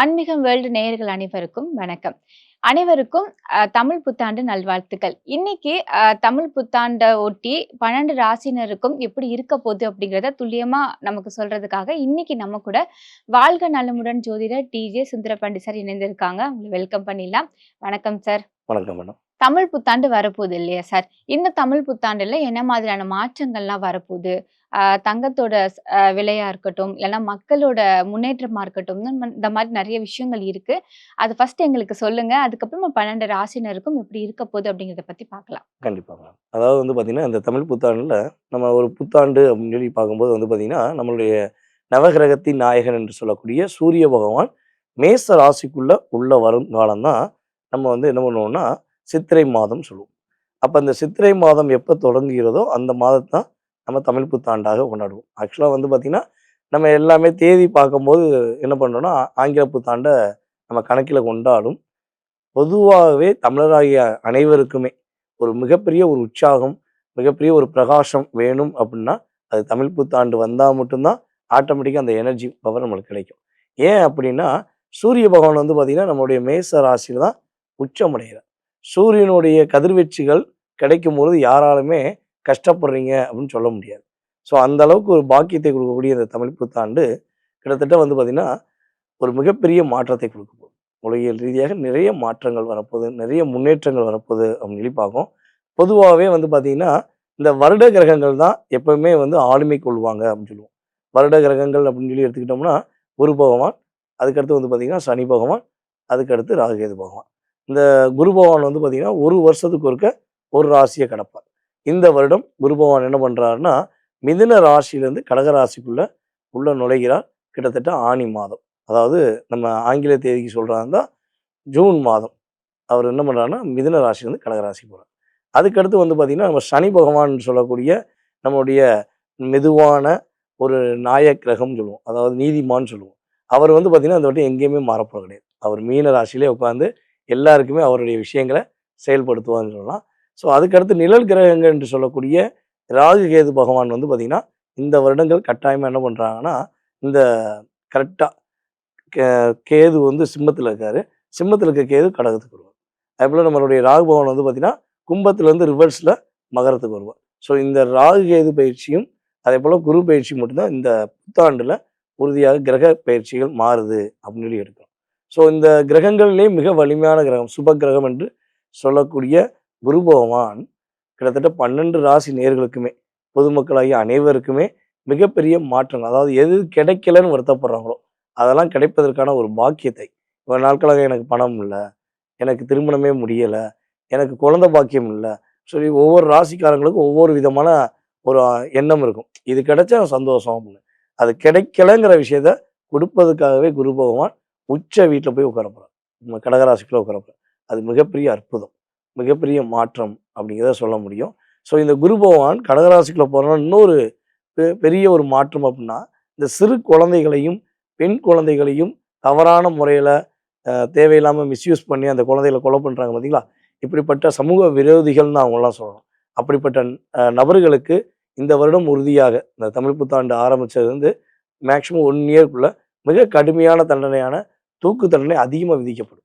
ஆன்மீகம் வேர்ல்டு நேயர்கள் அனைவருக்கும் வணக்கம். அனைவருக்கும் தமிழ் புத்தாண்டு நல்வாழ்த்துக்கள். இன்னைக்கு தமிழ் புத்தாண்ட ஒட்டி 12 ராசினருக்கும் எப்படி இருக்க போகுது அப்படிங்கிறத துல்லியமா நமக்கு சொல்றதுக்காக இன்னைக்கு நம்ம கூட வாழ்க நலமுடன் ஜோதிடர் டிஜே சுந்தரபாண்டி சார் இணைந்திருக்காங்க. உங்களை வெல்கம் பண்ணிடலாம். வணக்கம் சார். வணக்கம் மேடம். தமிழ் புத்தாண்டு வரப்போகுது இல்லையா சார்? இந்த தமிழ் புத்தாண்டுல என்ன மாதிரியான மாற்றங்கள்லாம் வரப்போகுது? தங்கத்தோட விலையா இருக்கட்டும், இல்லைன்னா மக்களோட முன்னேற்றமா இருக்கட்டும், இந்த மாதிரி நிறைய விஷயங்கள் இருக்கு. அது ஃபர்ஸ்ட் எங்களுக்கு சொல்லுங்க. அதுக்கப்புறமா 12 ராசினருக்கும் எப்படி இருக்க போகுது அப்படிங்கிறத பத்தி பார்க்கலாம். கண்டிப்பா மேடம். அதாவது பார்த்தீங்கன்னா, இந்த தமிழ் புத்தாண்டுல நம்ம ஒரு புத்தாண்டு அப்படின்னு சொல்லி பார்க்கும்போது பார்த்தீங்கன்னா, நம்மளுடைய நவகிரகத்தின் நாயகன் என்று சொல்லக்கூடிய சூரிய பகவான் மேச ராசிக்குள்ள உள்ள வரும் காலம் தான் நம்ம என்ன பண்ணுவோம்னா, சித்திரை மாதம் சொல்லுவோம். அப்ப அந்த சித்திரை மாதம் எப்ப தொடங்குகிறதோ, அந்த மாதத்த தான் நம்ம தமிழ் புத்தாண்டாக கொண்டாடுவோம். ஆக்சுவலா பார்த்தீங்கன்னா, நம்ம எல்லாமே தேதி பார்க்கும்போது என்ன பண்றோம்னா, ஆங்கில புத்தாண்ட நம்ம கணக்கில கொண்டாலும், பொதுவாகவே தமிழராகிய அனைவருக்குமே ஒரு மிகப்பெரிய ஒரு உற்சாகம், மிகப்பெரிய ஒரு பிரகாசம் வேணும் அப்படின்னா, அது தமிழ் புத்தாண்டு வந்தா மட்டும்தான் ஆட்டோமேட்டிக்கா அந்த எனர்ஜி பவர் நம்மளுக்கு கிடைக்கும். ஏன் அப்படின்னா, சூரிய பகவான் பார்த்தீங்கன்னா, நம்மளுடைய மேச ராசியில தான் உச்சமடைகிறார். சூரியனுடைய கதிர்வீச்சுகள் கிடைக்கும்பொழுது யாராலுமே கஷ்டப்படுறீங்க அப்படின்னு சொல்ல முடியாது. ஸோ அந்த அளவுக்கு ஒரு பாக்கியத்தை கொடுக்கக்கூடிய இந்த தமிழ் புத்தாண்டு கிட்டத்தட்ட பார்த்தீங்கன்னா, ஒரு மிகப்பெரிய மாற்றத்தை கொடுக்க போகுது. உலகியல் ரீதியாக நிறைய மாற்றங்கள் வரப்போகுது, நிறைய முன்னேற்றங்கள் வரப்போகுது அப்படின்னு சொல்லி பார்க்கும். பொதுவாகவே பார்த்தீங்கன்னா, இந்த வருட கிரகங்கள் தான் எப்பவுமே ஆளுமை கொள்வாங்க அப்படின்னு சொல்லுவோம். வருட கிரகங்கள் அப்படின்னு சொல்லி எடுத்துக்கிட்டோம்னா, குரு பகவான், அதுக்கடுத்து பார்த்தீங்கன்னா சனி பகவான், அதுக்கடுத்து ராகுகேது பகவான். இந்த குரு பகவான் பார்த்தீங்கன்னா, ஒரு வருஷத்துக்கு ஒருக்க ஒரு ராசியை கடப்பார். இந்த வருடம் குரு பகவான் என்ன பண்ணுறாருன்னா, மிதுன ராசியிலேருந்து கடக ராசிக்குள்ள உள்ள நுழைகிறார். கிட்டத்தட்ட ஆனி மாதம், அதாவது நம்ம ஆங்கில தேதிக்கு சொல்கிறாங்க ஜூன் மாதம் அவர் என்ன பண்ணுறாருன்னா, மிதுன ராசிலேருந்து கடக ராசி போகிறார். அதுக்கடுத்து பார்த்தீங்கன்னா, நம்ம சனி பகவான் சொல்லக்கூடிய நம்முடைய மெதுவான ஒரு நாயக் கிரகம்னு சொல்லுவோம், அதாவது நீதிமான்னு சொல்லுவோம். அவர் பார்த்தீங்கன்னா, அந்த வாட்டி எங்கேயுமே மாறப்போறது கிடையாது. அவர் மீன ராசியிலே உட்காந்து எல்லாருக்குமே அவருடைய விஷயங்களை செயல்படுத்துவான்னு சொல்லலாம். ஸோ அதுக்கடுத்து நிழல் கிரகங்கள் என்று சொல்லக்கூடிய ராகு கேது பகவான் பார்த்தீங்கன்னா, இந்த வருடங்கள் கட்டாயமாக என்ன பண்ணுறாங்கன்னா, இந்த கரெக்டாக கேது சிம்மத்தில் இருக்காரு. சிம்மத்தில் இருக்க கேது கடகத்துக்கு வருவார். அதேபோல் நம்மளுடைய ராகு பகவான் பார்த்தீங்கன்னா, கும்பத்துலேருந்து ரிவர்ஸில் மகரத்துக்கு வருவார். ஸோ இந்த ராகு கேது பயிற்சியும் அதே போல் குரு பயிற்சி மட்டும்தான் இந்த புத்தாண்டில் உறுதியாக கிரக பயிற்சிகள் மாறுது அப்படின்னு சொல்லி எடுக்கிறோம். ஸோ இந்த கிரகங்களிலே மிக வலிமையான கிரகம் சுப கிரகம் என்று சொல்லக்கூடிய குரு பகவான் கிட்டத்தட்ட 12 ராசி நேர்களுக்குமே பொதுமக்களாகிய அனைவருக்குமே மிகப்பெரிய மாற்றங்கள், அதாவது எது கிடைக்கலன்னு வருத்தப்படுறாங்களோ அதெல்லாம் கிடைப்பதற்கான ஒரு பாக்கியத்தை, இவ்வளோ நாட்களாக எனக்கு பணம் இல்லை, எனக்கு திருமணமே முடியலை, எனக்கு குழந்தை பாக்கியம் இல்லை சொல்லி ஒவ்வொரு ராசிக்காரங்களுக்கும் ஒவ்வொரு விதமான ஒரு எண்ணம் இருக்கும். இது கிடைச்சா சந்தோஷம் அப்படின்னு. அது கிடைக்கலங்கிற விஷயத்த கொடுப்பதுக்காகவே குரு பகவான் உச்ச வீட்டில் போய் உட்காரப்படுறார், நம்ம கடகராசிக்குள்ள உட்காரப்படுறார். அது மிகப்பெரிய அற்புதம், மிகப்பெரிய மாற்றம் அப்படிங்கிறத சொல்ல முடியும். ஸோ இந்த குரு பகவான் கடகராசிக்குள்ள போகிறோன்னா இன்னொரு பெரிய ஒரு மாற்றம் அப்படின்னா, இந்த சிறு குழந்தைகளையும் பெண் குழந்தைகளையும் தவறான முறையில் தேவையில்லாமல் மிஸ்யூஸ் பண்ணி அந்த குழந்தைகளை கொலை பண்ணுறாங்க பார்த்தீங்களா, இப்படிப்பட்ட சமூக விரோதிகள்னு அவங்களாம் சொல்லணும். அப்படிப்பட்ட நபர்களுக்கு இந்த வருடம் உறுதியாக இந்த தமிழ் புத்தாண்டு ஆரம்பித்ததுலேருந்து மேக்சிமம் 1 இயர்க்குள்ள மிக கடுமையான தண்டனையான தூக்கு தண்டனை அதிகமாக விதிக்கப்படும்.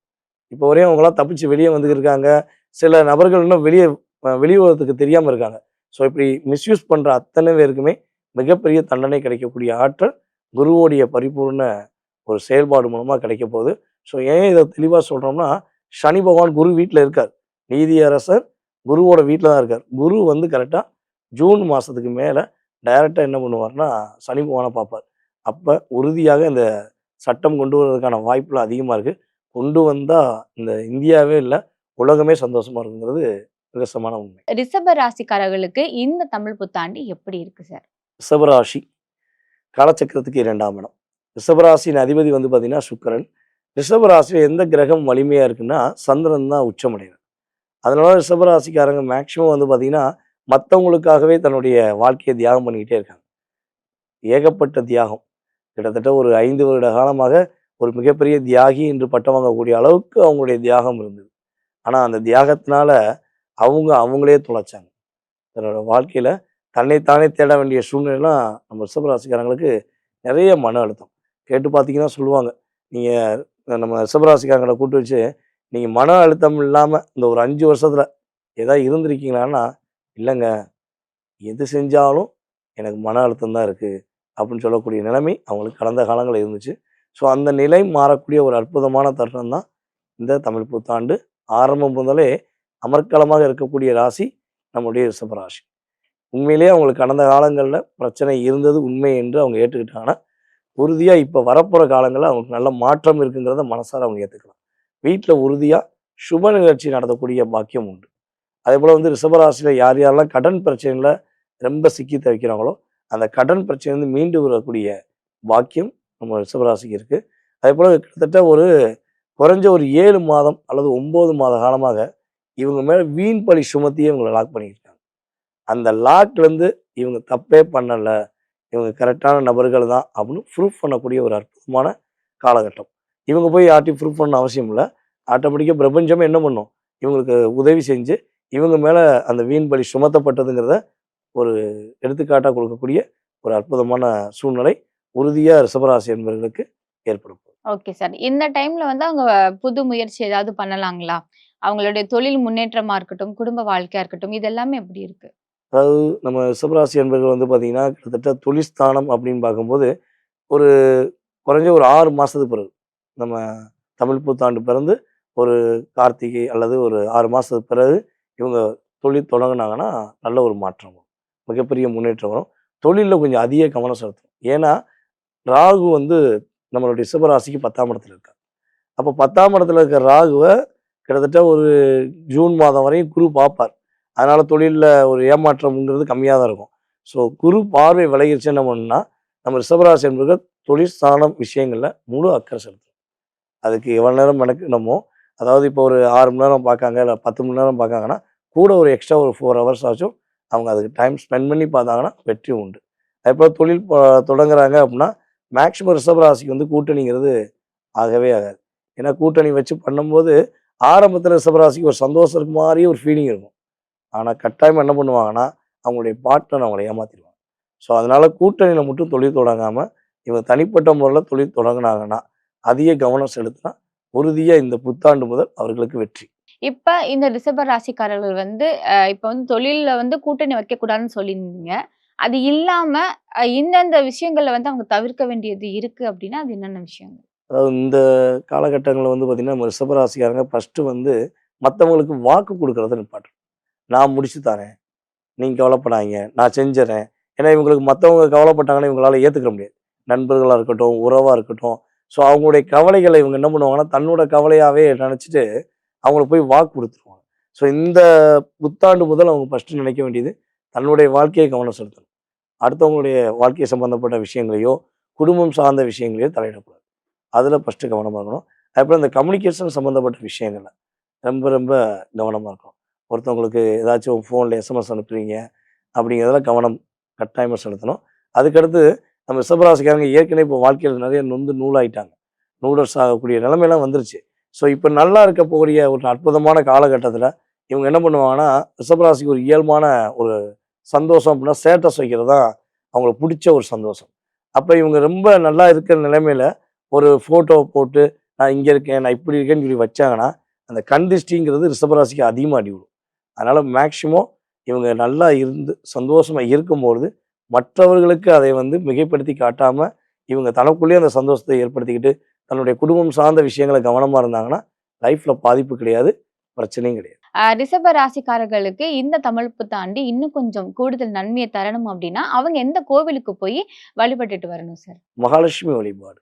இப்போ வரையும் அவங்களாம் தப்பிச்சு வெளியே வந்துருக்காங்க. சில நபர்கள் இன்னும் வெளியுறதுக்கு தெரியாமல் இருக்காங்க. ஸோ இப்படி மிஸ்யூஸ் பண்ணுற அத்தனை பேருக்குமே மிகப்பெரிய தண்டனை கிடைக்கக்கூடிய ஆற்றல் குருவோடைய பரிபூர்ண ஒரு செயல்பாடு மூலமாக கிடைக்க போகுது. ஸோ ஏன் இதை தெளிவாக சொல்கிறோம்னா, சனி பகவான் குரு வீட்டில் இருக்கார், நீதியரசர் குருவோட வீட்டில் தான் இருக்கார். குரு கரெக்டாக ஜூன் மாதத்துக்கு மேலே டைரெக்டாக என்ன பண்ணுவார்னா சனி பகவானை பார்ப்பார். அப்போ உறுதியாக இந்த சட்டம் கொண்டு வர்றதுக்கான வாய்ப்புகள் அதிகமாக இருக்குது. கொண்டு வந்தால் இந்த இந்தியாவே இல்லை உலகமே சந்தோஷமாக இருக்குங்கிறது நிதர்சனமான உண்மை. ரிஷப ராசிக்காரர்களுக்கு இந்த தமிழ் புத்தாண்டு எப்படி இருக்கு சார்? ரிஷபராசி காலச்சக்கரத்துக்கு 2ஆம் இடம். ரிஷபராசியின் அதிபதி பார்த்தீங்கன்னா சுக்கிரன். ரிஷபராசியில் எந்த கிரகம் வலிமையாக இருக்குன்னா சந்திரன் தான் உச்சமடைகிறார். அதனால ரிஷபராசிக்காரங்க மேக்சிமம் பார்த்தீங்கன்னா மற்றவங்களுக்காகவே தன்னுடைய வாழ்க்கையை தியாகம் பண்ணிக்கிட்டே இருக்காங்க. ஏகப்பட்ட தியாகம், கிட்டத்தட்ட ஒரு 5 வருட காலமாக ஒரு மிகப்பெரிய தியாகி என்று பட்டம் வாங்கக்கூடிய அளவுக்கு அவங்களுடைய தியாகம் இருந்தது. ஆனால் அந்த தியாகத்தினால அவங்களே தொலைச்சாங்க. தன்னோட வாழ்க்கையில் தன்னைத்தானே தேட வேண்டிய சூழ்நிலைலாம் நம்ம ரிஷபராசிக்காரங்களுக்கு நிறைய மன அழுத்தம். கேட்டு பார்த்தீங்கன்னா சொல்லுவாங்க, நீங்கள் நம்ம ரிஷபராசிக்காரங்களை கூட்டு வச்சு, நீங்க மன அழுத்தம் இல்லாம இந்த ஒரு 5 வருஷத்துல ஏதாவது இருந்திருக்கீங்களான்னா, இல்லங்க. எது செஞ்சாலும் எனக்கு மன அழுத்தம் தான் இருக்கு. அப்படின்னு சொல்லக்கூடிய நிலைமை அவங்களுக்கு கடந்த காலங்கள்ல இருந்துச்சு. ஸோ அந்த நிலை மாறக்கூடிய ஒரு அற்புதமான தருணம் தான் இந்த தமிழ் புத்தாண்டு. ஆரம்பம் முதலே அமர்க்களமாக இருக்கக்கூடிய ராசி நம்முடைய ரிஷபராசி. உண்மையிலேயே அவங்களுக்கு கடந்த காலங்கள்ல பிரச்சனை இருந்தது உண்மை என்று அவங்க ஏற்றுக்கிட்டாங்கன்னா, உறுதியா இப்ப வரப்போற காலங்கள்ல அவங்களுக்கு நல்ல மாற்றம் இருக்குங்கிறத மனசார அவங்க ஏத்துக்கலாம். வீட்ல உறுதியா சுப நிகழ்ச்சி நடத்தக்கூடிய பாக்கியம் உண்டு. அதேபோல வந்து ரிஷபராசியில யார் யாரெல்லாம் கடன் பிரச்சனையில ரொம்ப சிக்கி தவிக்கிறாங்களோ, அந்த கடன் பிரச்சனையிலிருந்து மீண்டு வரக்கூடிய பாக்கியம் நம்ம ரிஷபராசிக்கு இருக்கு. அதேபோல கிட்டத்தட்ட ஒரு குறைஞ்ச ஒரு 7 மாதம் அல்லது 9 மாத காலமாக இவங்க மேல வீண் பழி சுமத்தியே இவங்கள லாக் பண்ணியிருக்காங்க. அந்த லாக்லேருந்து இவங்க தப்பே பண்ணல. இவங்க கரெக்டான நபர்கள் தான் அப்படின்னு ப்ரூஃப் பண்ணக்கூடிய ஒரு அற்புதமான காலகட்டம். இவங்க போய் யார்ட்டயும் ப்ரூஃப் பண்ண அவசியம் இல்ல. ஆட்டோமேட்டிக்கா பிரபஞ்சமே என்ன பண்ணும்? இவங்களுக்கு உதவி செஞ்சு, இவங்க மேல அந்த வீண் பழி சுமத்தப்பட்டதுங்கிறத ஒரு எடுத்துக்காட்டா கொடுக்கக்கூடிய ஒரு அற்புதமான சூழ்நிலை உறுதியா ரிஷபராசி என்பவர்களுக்கு ஏற்படும். Okay sir. இந்த டைம்ல வந்து அவங்க புது முயற்சி ஏதாவது பண்ணலாங்களா? அவங்களுடைய தொழில் முன்னேற்றமா இருக்கட்டும், குடும்ப வாழ்க்கையா இருக்கட்டும், இது எல்லாமே எப்படி இருக்கு? அதாவது நம்ம ரிஷபராசி என்பவர்கள் வந்து பார்த்தீங்கன்னா, கிட்டத்தட்ட தொழில் ஸ்தானம் அப்படின்னு பார்க்கும்போது, ஒரு குறைஞ்ச ஒரு 6 மாசத்துக்கு பிறகு, நம்ம தமிழ் புத்தாண்டு பிறந்து ஒரு கார்த்திகை அல்லது ஒரு 6 மாசத்துக்கு பிறகு இவங்க தொழில் தொடங்குனாங்கன்னா, நல்ல ஒரு மாற்றம் வரும். மிகப்பெரிய முன்னேற்றம் வரும். தொழில்ல கொஞ்சம் அதிக கவனம் செலுத்தணும். ஏன்னா, ராகு வந்து நம்மளுடைய ரிஷபராசிக்கு 10ஆம் இடத்துல இருக்கார். அப்போ 10ஆம் இடத்துல இருக்கிற ராகுவ கிட்டத்தட்ட ஒரு ஜூன் மாதம் வரையும் குரு பார்ப்பார். அதனால தொழில்ல ஒரு ஏமாற்றம்ங்கிறது கம்மியா தான் இருக்கும். ஸோ குரு பார்வை விலகிருச்சு என்ன பண்ணும்னா, நம்ம ரிஷபராசி என்பவர்கள் தொழில் ஸ்தானம் விஷயங்கள்ல முழு அக்கறை செலுத்தணும். அதுக்கு எவ்வளோ நேரம் மெனக்கிடணுமோ, அதாவது இப்போ ஒரு 6 மணி நேரம் பார்க்காங்க, இல்ல 10 மணி நேரம் பார்க்காங்கன்னா, கூட ஒரு எக்ஸ்ட்ரா ஒரு 4 ஹவர்ஸ் ஆச்சும் அவங்க அதுக்கு டைம் ஸ்பெண்ட் பண்ணி பார்த்தாங்கன்னா வெற்றி உண்டு. அதேபோல தொழில் தொடங்குறாங்க அப்படின்னா, மேக்ஸிமம் ரிஷபராசிக்கு வந்து கூட்டணிங்கிறது ஆகவே ஆகாது. ஏன்னா கூட்டணி வச்சு பண்ணும்போது, ஆரம்பத்தில ரிஷபராசிக்கு ஒரு சந்தோஷம் இருக்க மாரியே ஒரு ஃபீலிங் இருக்கும். ஆனா கட்டாயமா என்ன பண்ணுவாங்கன்னா, அவங்களுடைய பார்ட்னர் அவங்கள ஏமாத்திருவாங்க. ஸோ அதனால கூட்டணியில மட்டும் தொழில் தொடங்காம, இவங்க தனிப்பட்ட முறையில தொழில் தொடங்குனாங்கன்னா, அதிக கவனம் செலுத்தினா, உறுதியா இந்த புத்தாண்டு முதல் அவர்களுக்கு வெற்றி. இப்ப இந்த ரிஷப ராசிக்காரர்கள் வந்து இப்ப வந்து தொழில்ல வந்து கூட்டணி வைக்கக்கூடாதுன்னு சொல்லியிருந்தீங்க. அது இல்லாம இந்தந்த விஷயங்கள்ல வந்து அவங்க தவிர்க்க வேண்டியது இருக்கு அப்படின்னா, அது என்னென்ன விஷயங்கள்? அதாவது இந்த காலகட்டங்கள்ல வந்து பார்த்தீங்கன்னா, நம்ம ரிஷபராசிக்காரங்க ஃபர்ஸ்ட்டு வந்து மத்தவங்களுக்கு வாக்கு குடுக்குறத நிப்பாட்டணும். நான் முடிச்சு தரேன். நீங்க கவலைப்படாதீங்க. நான் செஞ்சுர்றேன். ஏன்னா இவங்களுக்கு மத்தவங்க கவலைப்பட்டாங்கன்னா இவங்களால ஏத்துக்க முடியாது. நண்பர்களா இருக்கட்டும், உறவா இருக்கட்டும். ஸோ அவங்களுடைய கவலைகள இவங்க என்ன பண்ணுவாங்கன்னா, தன்னோட கவலையாவே நெனச்சுட்டு, அவங்களுக்கு போய் வாக்கு குடுத்துருவாங்க. ஸோ இந்த புத்தாண்டு முதல் அவங்க ஃபர்ஸ்ட்டு நினைக்க வேண்டியது, தன்னுடைய வாழ்க்கையை கவனம் செலுத்தணும். அடுத்தவங்களுடைய வாழ்க்கை சம்பந்தப்பட்ட விஷயங்களையோ, குடும்பம் சார்ந்த விஷயங்களையோ தலையிடக்கூடாது. அதில ஃபர்ஸ்ட்டு கவனமா இருக்கணும். அதுக்கப்புறம் இந்த கம்யூனிகேஷன் சம்மந்தப்பட்ட விஷயங்கள்ல ரொம்ப ரொம்ப கவனமா இருக்கணும். ஒருத்தவங்களுக்கு ஏதாச்சும் ஃபோன்ல எஸ்எம்எஸ் அனுப்புறீங்க அப்படிங்கிறதுல கவனம் கட்டாயமா செலுத்தணும். அதுக்கடுத்து நம்ம ரிஷபராசிக்காரங்க ஏற்கனவே இப்போ வாழ்க்கையில நிறைய நொந்து நூலாயிட்டாங்க. நூடுல்ஸ் ஆகக்கூடிய நிலைமைலாம் வந்துருச்சு. ஸோ இப்போ நல்லா இருக்க போகக்கூடிய ஒரு அற்புதமான காலகட்டத்தில இவங்க என்ன பண்ணுவாங்கன்னா, ரிஷபராசிக்கு ஒரு இயல்பான ஒரு சந்தோஷம் அப்படின்னா ஸ்டேட்டஸ் வைக்கிறது தான் அவங்களுக்கு புடிச்ச ஒரு சந்தோஷம். அப்ப இவங்க ரொம்ப நல்லா இருக்கிற நிலைமையில ஒரு ஃபோட்டோவ போட்டு, நான் இங்க இருக்கேன், நான் இப்படி இருக்கேன்னு சொல்லி வச்சாங்கன்னா, அந்த கண் திருஷ்டிங்கிறது ரிஷபராசிக்கு அதிகமா அடி விழும். அதனால மேக்ஸிமம் இவங்க நல்லா இருந்து சந்தோஷமா இருக்கும்பொழுது, மற்றவர்களுக்கு அதை வந்து மிகைப்படுத்தி காட்டாம, இவங்க தனக்குள்ளேயே அந்த சந்தோஷத்தை ஏற்படுத்திக்கிட்டு, தன்னுடைய குடும்பம் சார்ந்த விஷயங்கள கவனமா இருந்தாங்கன்னா, லைஃப்ல பாதிப்பு கிடையாது, பிரச்சனையும் கிடையாது. ரிஷப ராசிக்காரர்களுக்கு இந்த தமிழ் புத்தாண்டு இன்னும் கொஞ்சம் கூடுதல் நன்மைய தரணும் அப்படின்னா, அவங்க எந்த கோவிலுக்கு போய் வழிபட்டுட்டு வரணும் சார்? மகாலட்சுமி வழிபாடு.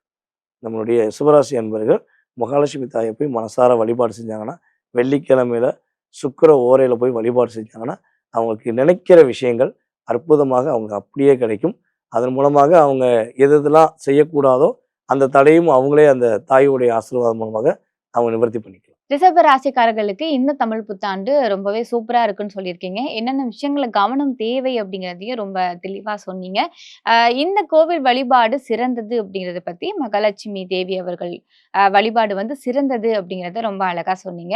நம்மளுடைய சிவராசி அன்பர்கள் மகாலட்சுமி தாயை போய் மனசார வழிபாடு செஞ்சாங்கன்னா, வெள்ளிக்கிழமையில சுக்கிர ஓரையில போய் வழிபாடு செஞ்சாங்கன்னா, அவங்களுக்கு நினைக்கிற விஷயங்கள் அற்புதமாக அவங்க அப்படியே கிடைக்கும். அதன் மூலமாக அவங்க எது எதெல்லாம் செய்யக்கூடாதோ, அந்த தடையும் அவங்களே அந்த தாயுடைய ஆசீர்வாதம் மூலமாக அவங்க நிவர்த்தி பண்ணிக்கலாம். ரிஷப ராசிக்காரர்களுக்கு இந்த தமிழ் புத்தாண்டு ரொம்பவே சூப்பரா இருக்குன்னு சொல்லியிருக்கீங்க. என்னென்ன விஷயங்கள்ல கவனம் தேவை அப்படிங்கிறதையும் ரொம்ப தெளிவா சொன்னீங்க. இந்த கோவில் வழிபாடு சிறந்தது அப்படிங்கிறத பத்தி மகாலட்சுமி தேவி அவர்கள் வழிபாடு வந்து சிறந்தது அப்படிங்கிறத ரொம்ப அழகா சொன்னீங்க.